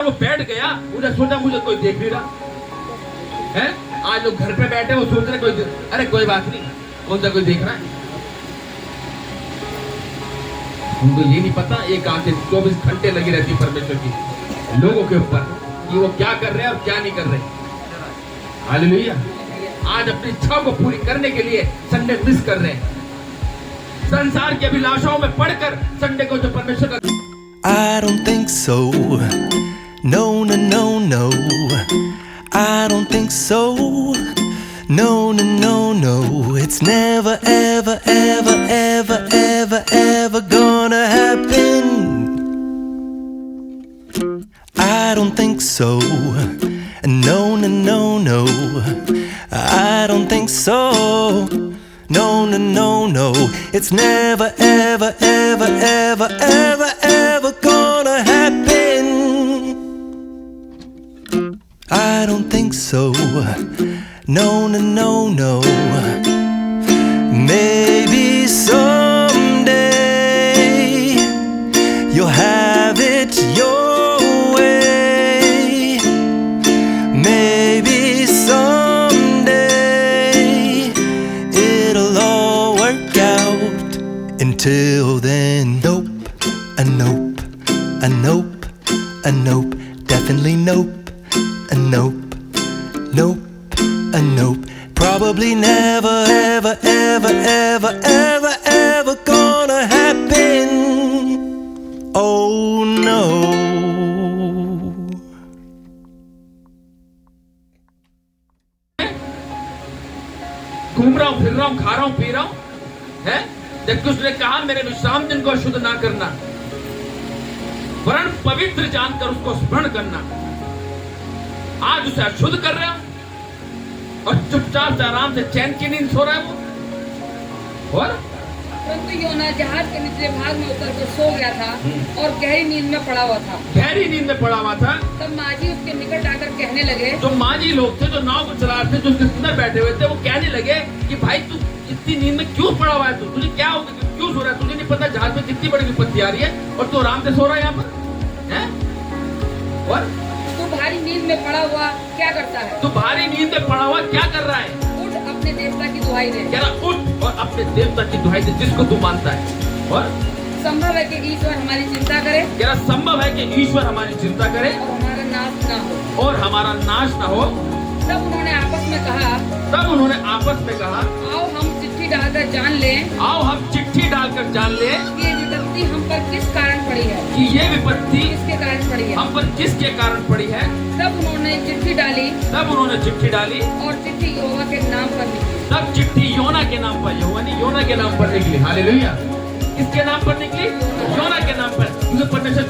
वो बैठ गया, मुझे सोचा मुझे कोई देख नहीं रहा है। आज लोग घर पे बैठे वो सोच रहे कोई, अरे कोई बात नहीं, कौन सा कोई देख रहा है। उनको ये नहीं पता एक आंखें 24 घंटे लगी रहती परमेश्वर की लोगों के ऊपर कि वो क्या कर रहे हैं और क्या नहीं कर रहे। हालेलुया। आज अपनी इच्छा को पूरी करने के लिए संडे मिस कर रहे हैं, संसार की अभिलाषाओं में पढ़कर संडे को जो परमेश्वर का। I don't think so. No, no, no, no. I don't think so. No, no, no, no. It's never, ever, ever, ever, ever, ever gonna happen. I don't think so. No, no, no, no. I don't think so. No, no, no, no. It's never, ever, ever, ever, ever, ever gonna happen. I don't think so. No, no, no, no. Maybe someday you'll have it your way. Maybe someday it'll all work out. Until then, nope, a nope, a nope, a nope, definitely nope, a nope, nope, a nope. Probably never, ever, ever, ever, ever, ever gonna happen. Oh no. घूम रहा हूं, फिर रहा हूं, खा रहा हूं, P रहा हूं, है। जबकि उसने कहा मेरे विश्राम दिन को अशुद्ध ना करना, वरन पवित्र जानकर उसको स्मरण करना। आज उसे अशुद्ध कर रहे हो और चुपचाप से आराम से चैन की नींद सो रहा है वो। और परंतु योना जहाज के निचले भाग में उतर कर सो गया था और गहरी नींद में पड़ा हुआ था। गहरी नींद में पड़ा हुआ था। तब माझी उसके निकट आकर कहने लगे, जो माझी लोग थे, जो नाव को चला रहे थे, जो उसके अंदर बैठे हुए थे, वो कहने लगे कि भाई तू इतनी नींद में क्यों पड़ा हुआ है, तू तुझे क्या हो गया, क्यों सो रहा है, तुझे नहीं पता जहाज में कितनी बड़ी विपत्ति आ रही है और तू आराम से सो रहा है यहाँ पर, है। और तू भारी नींद में पड़ा हुआ क्या करता है? तू भारी नींद में पड़ा हुआ क्या कर रहा है? उठ, अपने देवता की दुहाई दे। कह रहा उठ और अपने देवता की दुहाई दे जिसको तू मानता है। और संभव है कि ईश्वर हमारी चिंता करे, कह रहा संभव है कि ईश्वर हमारी चिंता करे और हमारा नाश ना हो। और हमारा नाश ना हो। तब उन्होंने आपस में कहा, आओ हम चिट्ठी डालकर जान लें, आओ हम चिट्ठी डालकर जान ले कि ये विपत्ति हम पर किस कारण पड़ी है, कि ये विपत्ति किसके कारण पड़ी है। हम पर किसके कारण पड़ी है। तब उन्होंने चिट्ठी डाली और चिट्ठी यहोवा के नाम पर लिखी। तब चिट्ठी योना के नाम पर, योना के नाम पर निकली। हालेलुया। किसके नाम पर निकली? योना के नाम पर। परमेश्वर